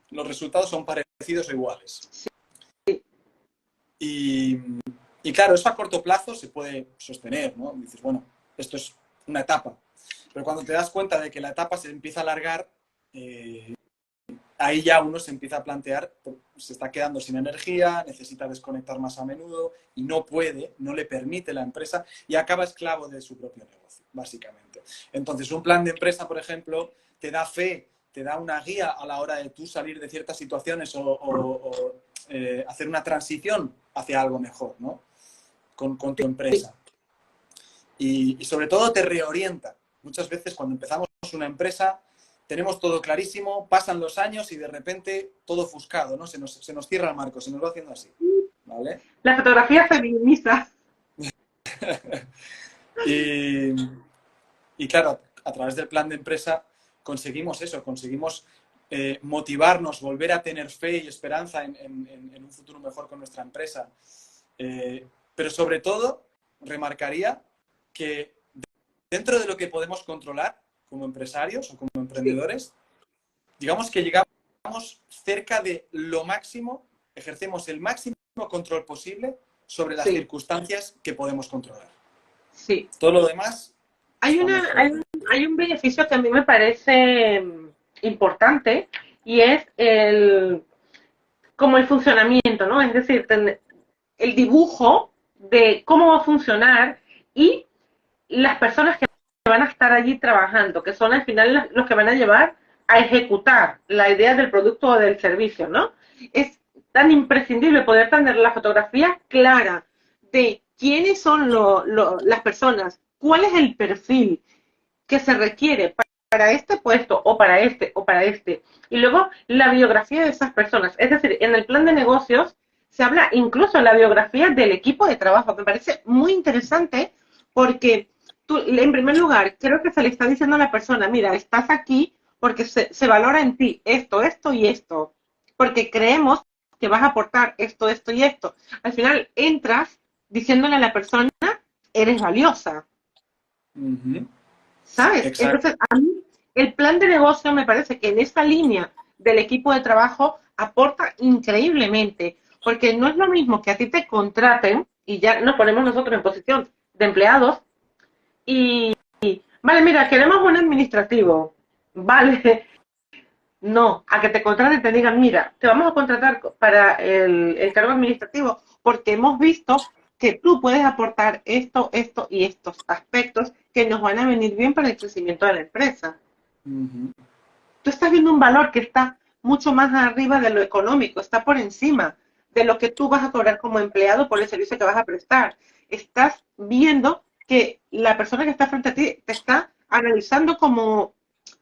Speaker 2: los resultados son parecidos o iguales.
Speaker 1: Sí.
Speaker 2: Y claro, eso a corto plazo se puede sostener, ¿no? Dices, bueno, esto es una etapa. Pero cuando te das cuenta de que la etapa se empieza a alargar, ahí ya uno se empieza a plantear, se está quedando sin energía, necesita desconectar más a menudo y no le permite la empresa y acaba esclavo de su propio negocio, básicamente. Entonces, un plan de empresa, por ejemplo, te da fe, te da una guía a la hora de tú salir de ciertas situaciones o hacer una transición hacia algo mejor, ¿no? Con tu empresa. Y sobre todo te reorienta. Muchas veces cuando empezamos una empresa tenemos todo clarísimo, pasan los años y de repente todo ofuscado, ¿no? Se nos cierra el marco, se nos va haciendo así, ¿vale?
Speaker 1: La fotografía feminista.
Speaker 2: y claro, a través del plan de empresa conseguimos eso, conseguimos motivarnos, volver a tener fe y esperanza en un futuro mejor con nuestra empresa. Pero sobre todo, remarcaría que dentro de lo que podemos controlar como empresarios o como emprendedores, digamos que llegamos cerca de lo máximo, ejercemos el máximo control posible sobre las circunstancias que podemos controlar.
Speaker 1: Sí.
Speaker 2: Todo lo demás...
Speaker 1: Hay un beneficio que a mí me parece importante y es como el funcionamiento, ¿no? Es decir, el dibujo de cómo va a funcionar y las personas que van a estar allí trabajando, que son al final los que van a llevar a ejecutar la idea del producto o del servicio, ¿no? Es tan imprescindible poder tener la fotografía clara de quiénes son las personas, cuál es el perfil que se requiere para este puesto o para este o para este. Y luego la biografía de esas personas. Es decir, en el plan de negocios se habla incluso de la biografía del equipo de trabajo. Me parece muy interesante porque tú, en primer lugar, creo que se le está diciendo a la persona, mira, estás aquí porque se valora en ti esto, esto y esto. Porque creemos que vas a aportar esto, esto y esto. Al final entras diciéndole a la persona eres valiosa,
Speaker 2: Ujú.
Speaker 1: ¿sabes?
Speaker 2: Exacto.
Speaker 1: Entonces, a mí el plan de negocio me parece que en esta línea del equipo de trabajo aporta increíblemente, porque no es lo mismo que a ti te contraten y ya nos ponemos nosotros en posición de empleados y, vale, mira, queremos un administrativo, vale, no, a que te contraten y te digan, mira, te vamos a contratar para el cargo administrativo porque hemos visto que tú puedes aportar esto, esto y estos aspectos que nos van a venir bien para el crecimiento de la empresa.
Speaker 2: Ujú.
Speaker 1: Tú estás viendo un valor que está mucho más arriba de lo económico, está por encima de lo que tú vas a cobrar como empleado por el servicio que vas a prestar. Estás viendo que la persona que está frente a ti te está analizando como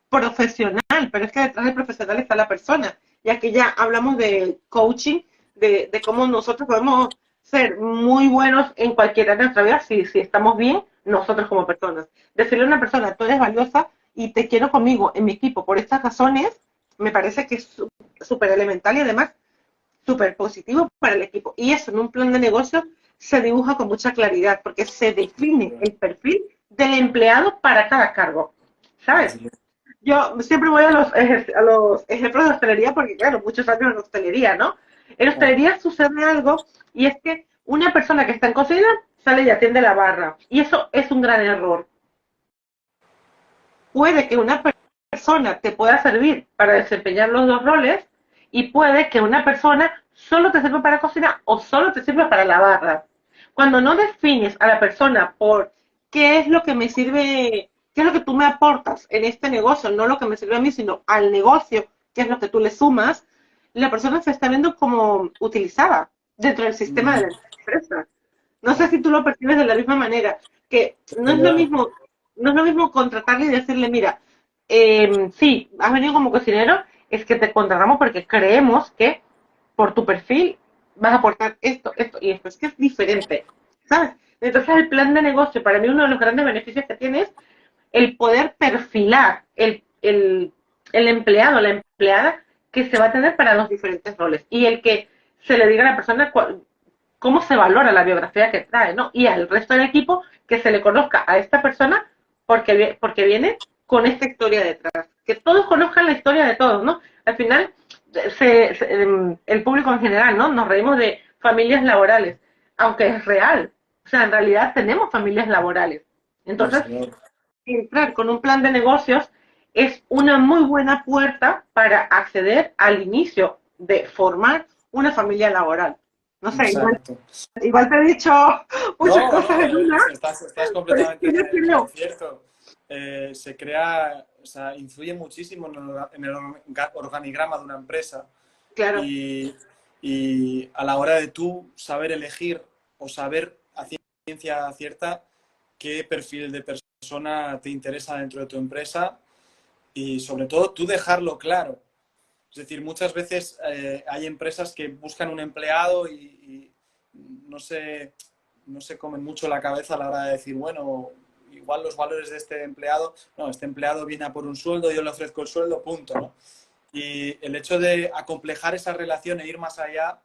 Speaker 1: profesional, pero es que detrás del profesional está la persona. Y aquí ya hablamos de coaching, de cómo nosotros podemos ser muy buenos en cualquier área de nuestra vida si estamos bien nosotros como personas. Decirle a una persona, tú eres valiosa y te quiero conmigo en mi equipo por estas razones, me parece que es súper elemental y además súper positivo para el equipo. Y eso en un plan de negocio se dibuja con mucha claridad porque se define el perfil del empleado para cada cargo. ¿Sabes?
Speaker 2: Desde luego.
Speaker 1: Yo siempre voy a los ejemplos de hostelería porque, claro, muchos años en hostelería, ¿no? En
Speaker 2: Claro.
Speaker 1: hostelería sucede algo y es que una persona que está en cocina sale y atiende la barra. Y eso es un gran error. Puede que una persona te pueda servir para desempeñar los dos roles y puede que una persona solo te sirva para cocinar o solo te sirva para la barra. Cuando no defines a la persona por qué es lo que me sirve, qué es lo que tú me aportas en este negocio, no lo que me sirve a mí, sino al negocio, qué es lo que tú le sumas, la persona se está viendo como utilizada dentro del sistema de
Speaker 2: Ujú.
Speaker 1: la empresa. No sé
Speaker 2: Claro.
Speaker 1: si tú lo percibes de la misma manera, que
Speaker 2: Desde luego.
Speaker 1: no es lo mismo contratarle y decirle, mira, sí, has venido como cocinero, es que te contratamos porque creemos que por tu perfil vas a aportar esto, esto y esto. Es que es diferente, ¿sabes? Entonces el plan de negocio, para mí uno de los grandes beneficios que tiene es el poder perfilar el empleado, la empleada que se va a tener para los diferentes roles y el que se le diga a la persona cómo se valora la biografía que trae, ¿no? Y al resto del equipo que se le conozca a esta persona porque viene con esta historia detrás. Que todos conozcan la historia de todos, ¿no? Al final, el público en general, ¿no? Nos reímos de familias laborales, aunque es real. O sea, en realidad tenemos familias laborales. Entonces,
Speaker 2: Desde luego.
Speaker 1: entrar con un plan de negocios es una muy buena puerta para acceder al inicio de formar una familia laboral. No sé,
Speaker 2: Exacto.
Speaker 1: igual te he dicho muchas
Speaker 2: No,
Speaker 1: cosas
Speaker 2: no,
Speaker 1: en una,
Speaker 2: estás
Speaker 1: pero es
Speaker 2: completamente
Speaker 1: que yo
Speaker 2: en lo
Speaker 1: creo,
Speaker 2: cierto. Se crea, o sea, influye muchísimo en el organigrama de una empresa
Speaker 1: claro,
Speaker 2: y, y a la hora de tú saber elegir o saber a ciencia cierta qué perfil de persona te interesa dentro de tu empresa y sobre todo tú dejarlo claro. Es decir, muchas veces hay empresas que buscan un empleado y no, no se comen mucho la cabeza a la hora de decir, bueno, igual los valores de este empleado, no, este empleado viene a por un sueldo, yo le ofrezco el sueldo, punto, ¿no? Y el hecho de acomplejar esa relación e ir más allá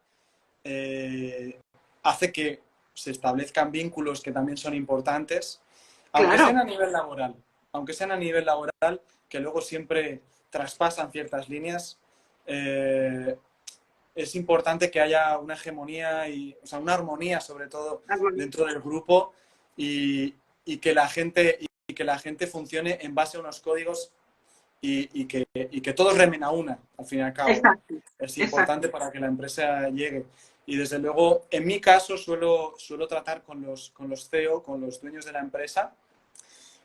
Speaker 2: hace que se establezcan vínculos que también son importantes, aunque sean
Speaker 1: claro,
Speaker 2: a nivel laboral, aunque sean a nivel laboral, que luego siempre traspasan ciertas líneas, eh, es importante que haya una hegemonía y, o sea, una armonía sobre todo dentro del grupo y que la gente funcione en base a unos códigos y que todos remen a una, al fin y al cabo, ¿no?
Speaker 1: exacto,
Speaker 2: Es
Speaker 1: exacto,
Speaker 2: importante para que la empresa llegue. Y desde luego, en mi caso, suelo tratar con los CEO, con los dueños de la empresa,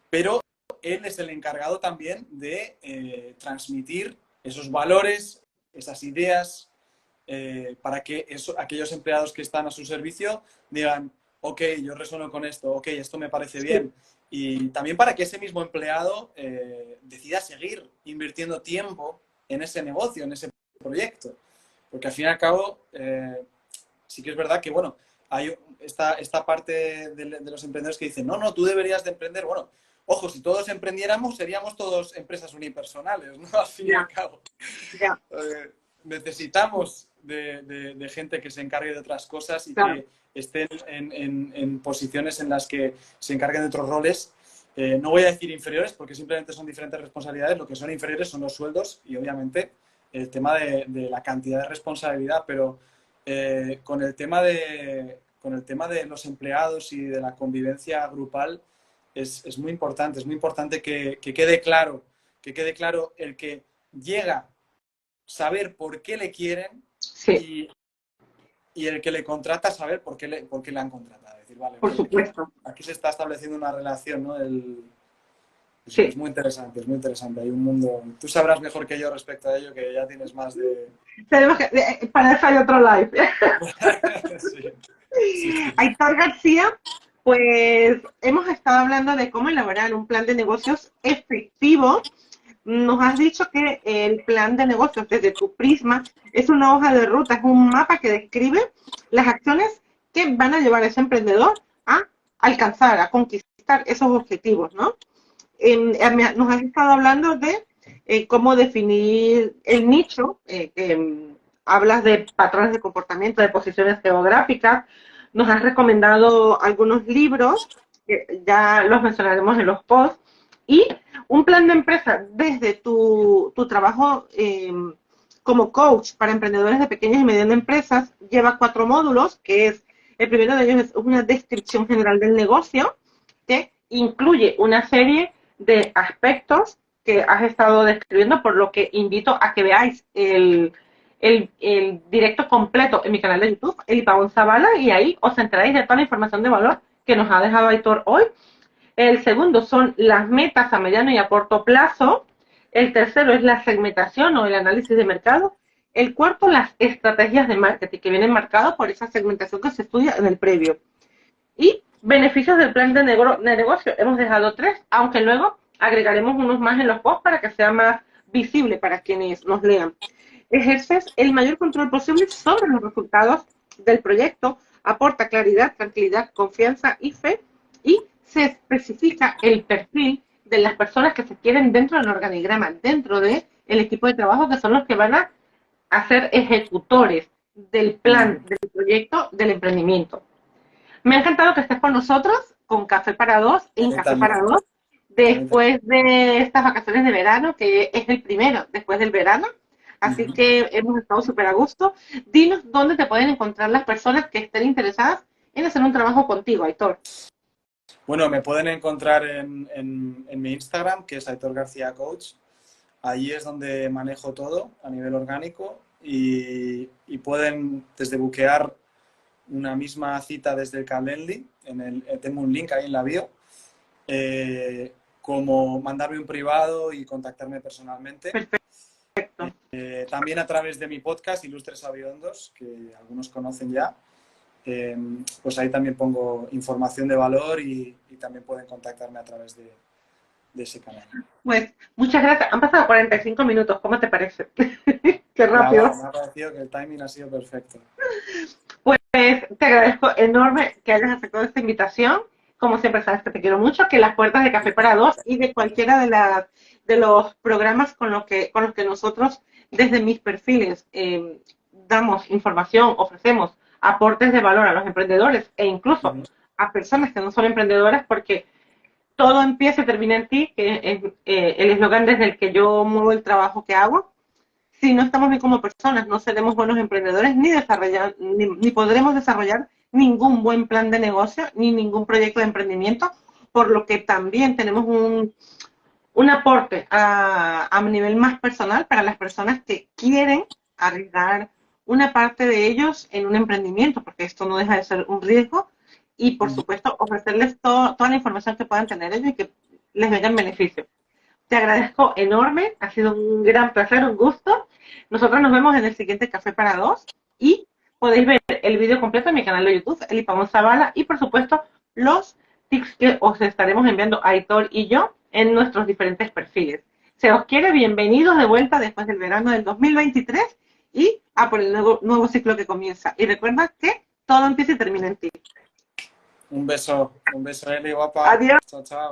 Speaker 2: pero él es el encargado también de transmitir esos valores, esas ideas, para que aquellos empleados que están a su servicio digan, ok, yo resueno con esto, ok, esto me parece
Speaker 1: sí,
Speaker 2: bien. Y también para que ese mismo empleado decida seguir invirtiendo tiempo en ese negocio, en ese proyecto. Porque al fin y al cabo, sí que es verdad que, bueno, hay esta parte de los emprendedores que dicen, no, no, tú deberías de emprender. Bueno, ojo, si todos emprendiéramos, seríamos todos empresas unipersonales, ¿no? Al fin y al
Speaker 1: ya,
Speaker 2: cabo.
Speaker 1: ya,
Speaker 2: Necesitamos de gente que se encargue de otras cosas y
Speaker 1: claro.
Speaker 2: que estén en posiciones en las que se encarguen de otros roles. No voy a decir inferiores porque simplemente son diferentes responsabilidades. Lo que son inferiores son los sueldos y obviamente el tema de la cantidad de responsabilidad, pero con el tema de los empleados y de la convivencia grupal es muy importante que quede claro el que llega, saber por qué le quieren
Speaker 1: Sí,
Speaker 2: y el que le contrata, saber por qué le han contratado. Es decir, vale,
Speaker 1: por
Speaker 2: okay,
Speaker 1: supuesto.
Speaker 2: aquí se está estableciendo una relación, ¿no? Es
Speaker 1: Sí.
Speaker 2: muy interesante, es muy interesante. Hay un mundo... Tú sabrás mejor que yo respecto a ello, que ya tienes más de...
Speaker 1: Tenemos que, para eso hay otro live.
Speaker 2: Sí, sí, sí.
Speaker 1: Aitor García, pues hemos estado hablando de cómo elaborar un plan de negocios efectivo. Nos has dicho que el plan de negocios desde tu prisma es una hoja de ruta, es un mapa que describe las acciones que van a llevar a ese emprendedor a alcanzar, a conquistar esos objetivos, ¿no? Nos has estado hablando de cómo definir el nicho, hablas de patrones de comportamiento, de posiciones geográficas, nos has recomendado algunos libros, que ya los mencionaremos en los posts, y un plan de empresa desde tu trabajo como coach para emprendedores de pequeñas y medianas empresas lleva 4 módulos, que es, el primero de ellos es una descripción general del negocio, que incluye una serie de aspectos que has estado describiendo, por lo que invito a que veáis el directo completo en mi canal de YouTube, El Pavón Zavala, y ahí os enteráis de toda la información de valor que nos ha dejado Aitor hoy. El segundo son las metas a mediano y a corto plazo. El tercero es la segmentación o el análisis de mercado. El cuarto, las estrategias de marketing, que vienen marcados por esa segmentación que se estudia en el previo. Y beneficios del plan de negocio. Hemos dejado 3, aunque luego agregaremos unos más en los posts para que sea más visible para quienes nos lean. Ejerces el mayor control posible sobre los resultados del proyecto, aporta claridad, tranquilidad, confianza y fe, y se especifica el perfil de las personas que se quieren dentro del organigrama, dentro del equipo de trabajo, que son los que van a ser ejecutores del plan, del proyecto, del emprendimiento. Me ha encantado que estés con nosotros, con Café para Dos, en Café
Speaker 2: También,
Speaker 1: para Dos, después de estas vacaciones de verano, que es el primero después del verano. Así que hemos estado súper a gusto. Dinos dónde te pueden encontrar las personas que estén interesadas en hacer un trabajo contigo, Aitor.
Speaker 2: Bueno, me pueden encontrar en mi Instagram, que es Aitor García Coach. Allí es donde manejo todo a nivel orgánico y pueden desde buquear una misma cita desde el Calendly, tengo un link ahí en la bio, como mandarme un privado y contactarme personalmente.
Speaker 1: Perfecto.
Speaker 2: También a través de mi podcast, Ilustres Aviondos, que algunos conocen ya. Pues ahí también pongo información de valor y también pueden contactarme a través de ese canal.
Speaker 1: Pues muchas gracias. Han pasado 45 minutos. ¿Cómo te parece? Qué rápido.
Speaker 2: Me ha parecido que el timing ha sido perfecto.
Speaker 1: Pues te agradezco enorme que hayas aceptado esta invitación. Como siempre sabes que te quiero mucho, que las puertas de Café para Dos y de cualquiera de los programas con los que nosotros desde mis perfiles damos información, ofrecemos aportes de valor a los emprendedores e incluso a personas que no son emprendedoras, porque todo empieza y termina en ti, que es el eslogan desde el que yo muevo el trabajo que hago. Si no estamos bien como personas, no seremos buenos emprendedores ni podremos desarrollar ningún buen plan de negocio ni ningún proyecto de emprendimiento, por lo que también tenemos un aporte a nivel más personal para las personas que quieren arriesgar una parte de ellos en un emprendimiento, porque esto no deja de ser un riesgo, y por supuesto ofrecerles toda la información que puedan tener ellos y que les venga en beneficio. Te agradezco enorme, ha sido un gran placer, un gusto. Nosotros nos vemos en el siguiente Café para Dos y podéis ver el vídeo completo en mi canal de YouTube, El Pavón Zavala, y por supuesto los tips que os estaremos enviando Aitor y yo en nuestros diferentes perfiles. Se os quiere, bienvenidos de vuelta después del verano del 2023 y a por el nuevo ciclo que comienza. Y recuerda que todo empieza y termina en ti.
Speaker 2: Un beso, Eli, guapa.
Speaker 1: Adiós.
Speaker 2: Chao, chao.